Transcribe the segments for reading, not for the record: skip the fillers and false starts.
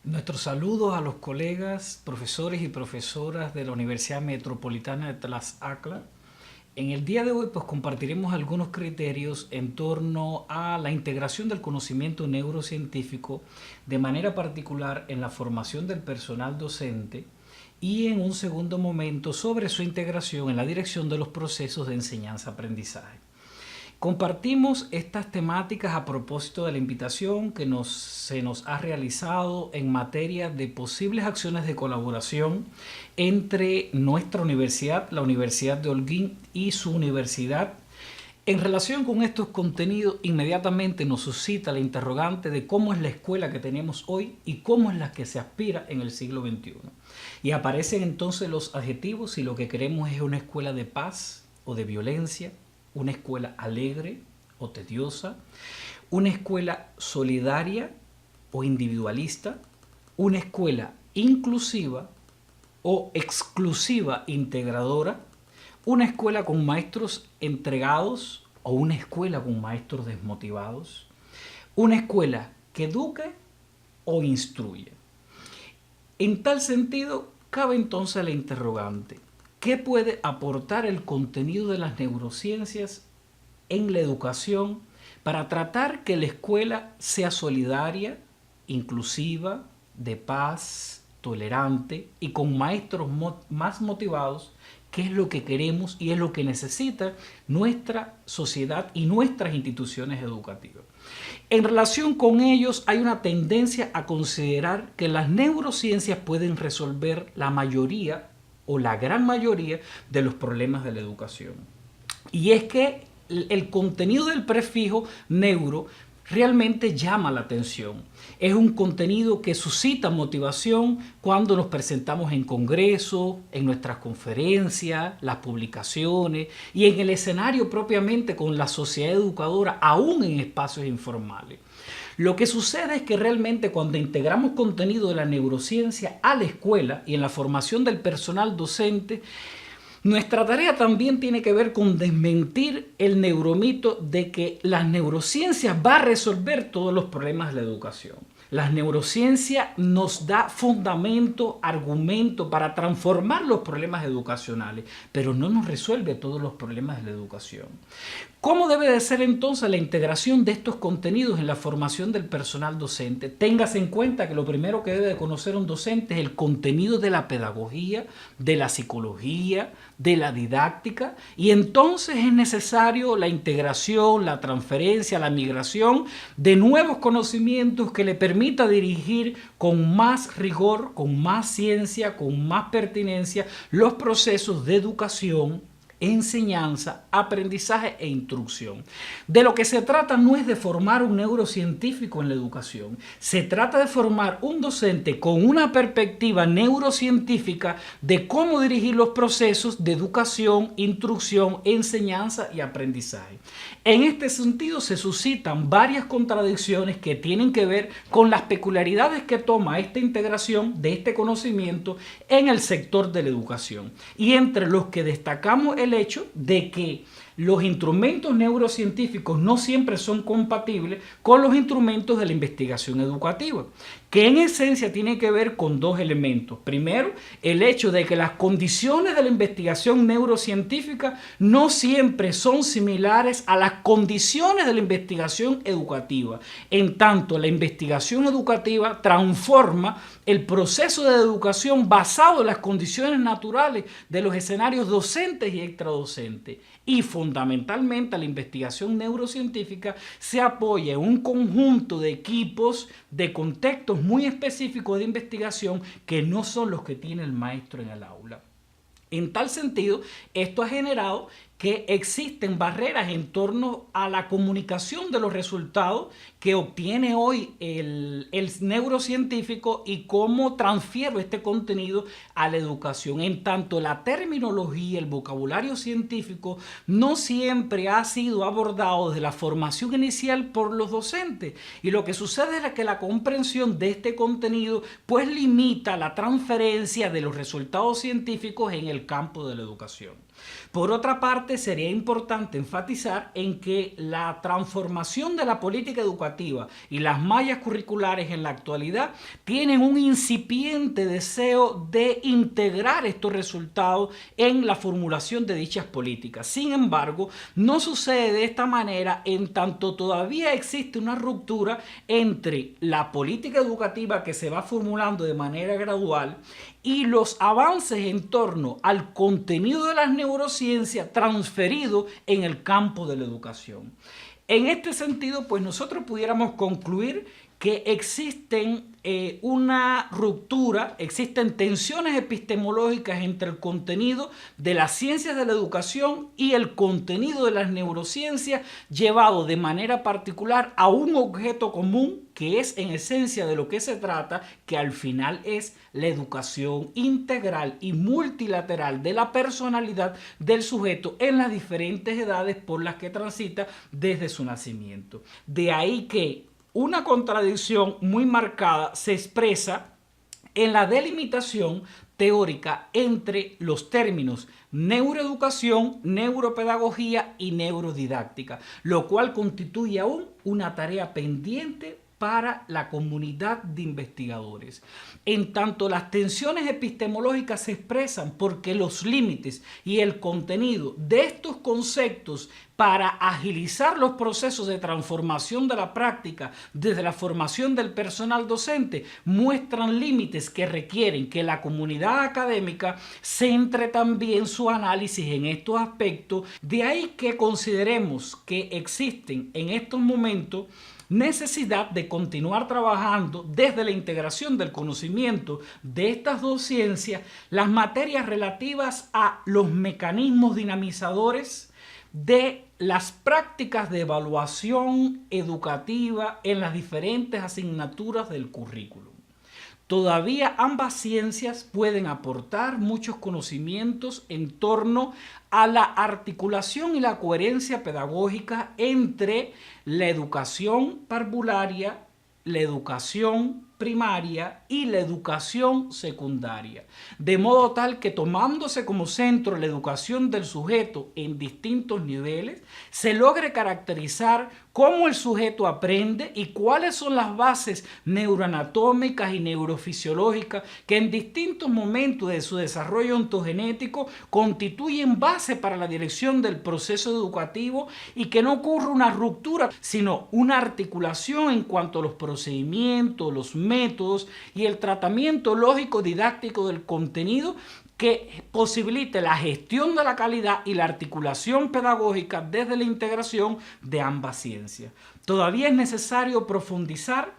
Nuestros saludos a los colegas, profesores y profesoras de la Universidad Metropolitana de Tlaxcala. En el día de hoy compartiremos algunos criterios en torno a la integración del conocimiento neurocientífico, de manera particular en la formación del personal docente y en un segundo momento sobre su integración en la dirección de los procesos de enseñanza-aprendizaje. Compartimos estas temáticas a propósito de la invitación que se nos ha realizado en materia de posibles acciones de colaboración entre nuestra universidad, la Universidad de Holguín y su universidad. En relación con estos contenidos, inmediatamente nos suscita la interrogante de cómo es la escuela que tenemos hoy y cómo es la que se aspira en el siglo XXI. Y aparecen entonces los adjetivos si lo que queremos es una escuela de paz o de violencia, una escuela alegre o tediosa, una escuela solidaria o individualista, una escuela inclusiva o exclusiva integradora, una escuela con maestros entregados o una escuela con maestros desmotivados, una escuela que eduque o instruye. En tal sentido, cabe entonces la interrogante: ¿qué puede aportar el contenido de las neurociencias en la educación para tratar que la escuela sea solidaria, inclusiva, de paz, tolerante y con maestros más motivados, que es lo que queremos y es lo que necesita nuestra sociedad y nuestras instituciones educativas? En relación con ellos, hay una tendencia a considerar que las neurociencias pueden resolver la mayoría o la gran mayoría de los problemas de la educación. Y es que el contenido del prefijo neuro realmente llama la atención. Es un contenido que suscita motivación cuando nos presentamos en congresos, en nuestras conferencias, las publicaciones y en el escenario propiamente con la sociedad educadora, aún en espacios informales. Lo que sucede es que realmente cuando integramos contenido de la neurociencia a la escuela y en la formación del personal docente, nuestra tarea también tiene que ver con desmentir el neuromito de que las neurociencias va a resolver todos los problemas de la educación. La neurociencia nos da fundamento, argumento para transformar los problemas educacionales, pero no nos resuelve todos los problemas de la educación. ¿Cómo debe de ser entonces la integración de estos contenidos en la formación del personal docente? Téngase en cuenta que lo primero que debe de conocer un docente es el contenido de la pedagogía, de la psicología, de la didáctica, y entonces es necesario la integración, la transferencia, la migración de nuevos conocimientos que le permita dirigir con más rigor, con más ciencia, con más pertinencia los procesos de educación, enseñanza, aprendizaje e instrucción. De lo que se trata no es de formar un neurocientífico en la educación, se trata de formar un docente con una perspectiva neurocientífica de cómo dirigir los procesos de educación, instrucción, enseñanza y aprendizaje. En este sentido se suscitan varias contradicciones que tienen que ver con las peculiaridades que toma esta integración de este conocimiento en el sector de la educación, y entre los que destacamos el hecho de que los instrumentos neurocientíficos no siempre son compatibles con los instrumentos de la investigación educativa, que en esencia tiene que ver con dos elementos. Primero, el hecho de que las condiciones de la investigación neurocientífica no siempre son similares a las condiciones de la investigación educativa. En tanto, la investigación educativa transforma el proceso de educación basado en las condiciones naturales de los escenarios docentes y extradocentes. Y fundamentalmente la investigación neurocientífica se apoya en un conjunto de equipos, de contextos muy específicos de investigación que no son los que tiene el maestro en el aula. En tal sentido, esto ha generado que existen barreras en torno a la comunicación de los resultados que obtiene hoy el neurocientífico y cómo transfiero este contenido a la educación. En tanto, la terminología, el vocabulario científico no siempre ha sido abordado desde la formación inicial por los docentes, y lo que sucede es que la comprensión de este contenido pues limita la transferencia de los resultados científicos en el campo de la educación. Por otra parte, sería importante enfatizar en que la transformación de la política educativa y las mallas curriculares en la actualidad tienen un incipiente deseo de integrar estos resultados en la formulación de dichas políticas. Sin embargo, no sucede de esta manera en tanto todavía existe una ruptura entre la política educativa que se va formulando de manera gradual y los avances en torno al contenido de las neurociencias transferido en el campo de la educación. En este sentido, pues nosotros pudiéramos concluir que existen una ruptura, existen tensiones epistemológicas entre el contenido de las ciencias de la educación y el contenido de las neurociencias, llevado de manera particular a un objeto común que es en esencia de lo que se trata, que al final es la educación integral y multilateral de la personalidad del sujeto en las diferentes edades por las que transita desde su nacimiento. De ahí que una contradicción muy marcada se expresa en la delimitación teórica entre los términos neuroeducación, neuropedagogía y neurodidáctica, lo cual constituye aún una tarea pendiente para la comunidad de investigadores. En tanto, las tensiones epistemológicas se expresan porque los límites y el contenido de estos conceptos para agilizar los procesos de transformación de la práctica desde la formación del personal docente muestran límites que requieren que la comunidad académica centre también su análisis en estos aspectos. De ahí que consideremos que existen en estos momentos necesidad de continuar trabajando desde la integración del conocimiento de estas dos ciencias, las materias relativas a los mecanismos dinamizadores de las prácticas de evaluación educativa en las diferentes asignaturas del currículum. Todavía ambas ciencias pueden aportar muchos conocimientos en torno a la articulación y la coherencia pedagógica entre la educación parvularia, la educación primaria y la educación secundaria, de modo tal que tomándose como centro la educación del sujeto en distintos niveles, se logre caracterizar cómo el sujeto aprende y cuáles son las bases neuroanatómicas y neurofisiológicas que en distintos momentos de su desarrollo ontogenético constituyen base para la dirección del proceso educativo y que no ocurra una ruptura, sino una articulación en cuanto a los procedimientos, los métodos y el tratamiento lógico didáctico del contenido que posibilite la gestión de la calidad y la articulación pedagógica desde la integración de ambas ciencias. Todavía es necesario profundizar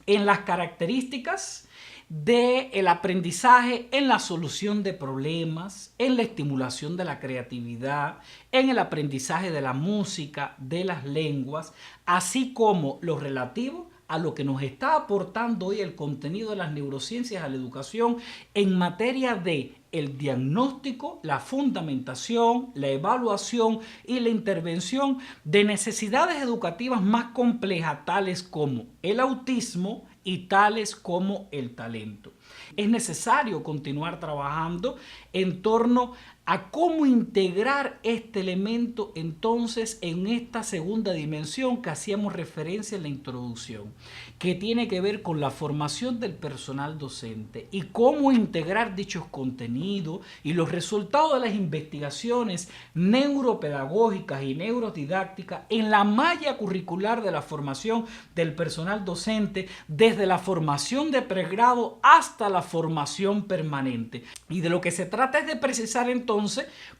en las características del aprendizaje en la solución de problemas, en la estimulación de la creatividad, en el aprendizaje de la música, de las lenguas, así como lo relativo a lo que nos está aportando hoy el contenido de las neurociencias a la educación en materia de el diagnóstico, la fundamentación, la evaluación y la intervención de necesidades educativas más complejas, tales como el autismo y tales como el talento. Es necesario continuar trabajando en torno a cómo integrar este elemento entonces en esta segunda dimensión que hacíamos referencia en la introducción, que tiene que ver con la formación del personal docente y cómo integrar dichos contenidos y los resultados de las investigaciones neuropedagógicas y neurodidácticas en la malla curricular de la formación del personal docente desde la formación de pregrado hasta la formación permanente. Y de lo que se trata es de precisar entonces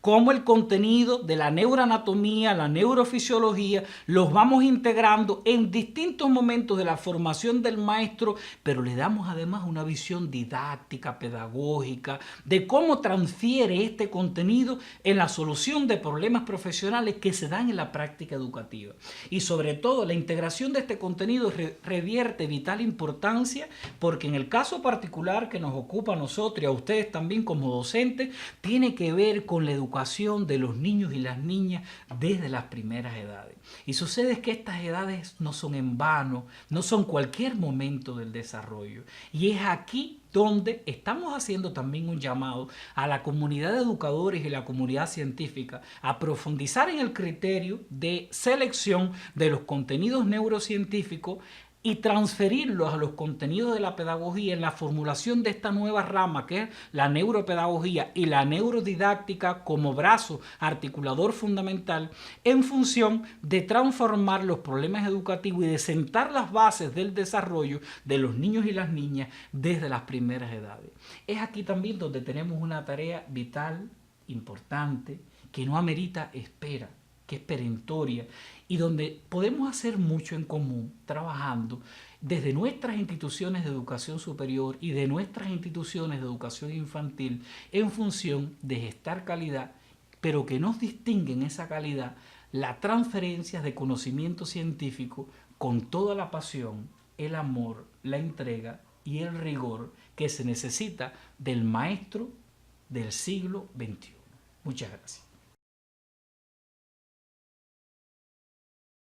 cómo el contenido de la neuroanatomía, la neurofisiología, los vamos integrando en distintos momentos de la formación del maestro, pero le damos además una visión didáctica, pedagógica, de cómo transfiere este contenido en la solución de problemas profesionales que se dan en la práctica educativa. Y sobre todo, la integración de este contenido revierte vital importancia porque en el caso particular que nos ocupa a nosotros y a ustedes también como docentes, tiene que ver ver con la educación de los niños y las niñas desde las primeras edades. Y sucede que estas edades no son en vano, no son cualquier momento del desarrollo. Y es aquí donde estamos haciendo también un llamado a la comunidad de educadores y la comunidad científica a profundizar en el criterio de selección de los contenidos neurocientíficos y transferirlos a los contenidos de la pedagogía en la formulación de esta nueva rama que es la neuropedagogía y la neurodidáctica como brazo articulador fundamental en función de transformar los problemas educativos y de sentar las bases del desarrollo de los niños y las niñas desde las primeras edades. Es aquí también donde tenemos una tarea vital, importante, que no amerita espera, que es perentoria y donde podemos hacer mucho en común trabajando desde nuestras instituciones de educación superior y de nuestras instituciones de educación infantil en función de gestar calidad, pero que nos distinguen esa calidad las transferencias de conocimiento científico con toda la pasión, el amor, la entrega y el rigor que se necesita del maestro del siglo XXI. Muchas gracias.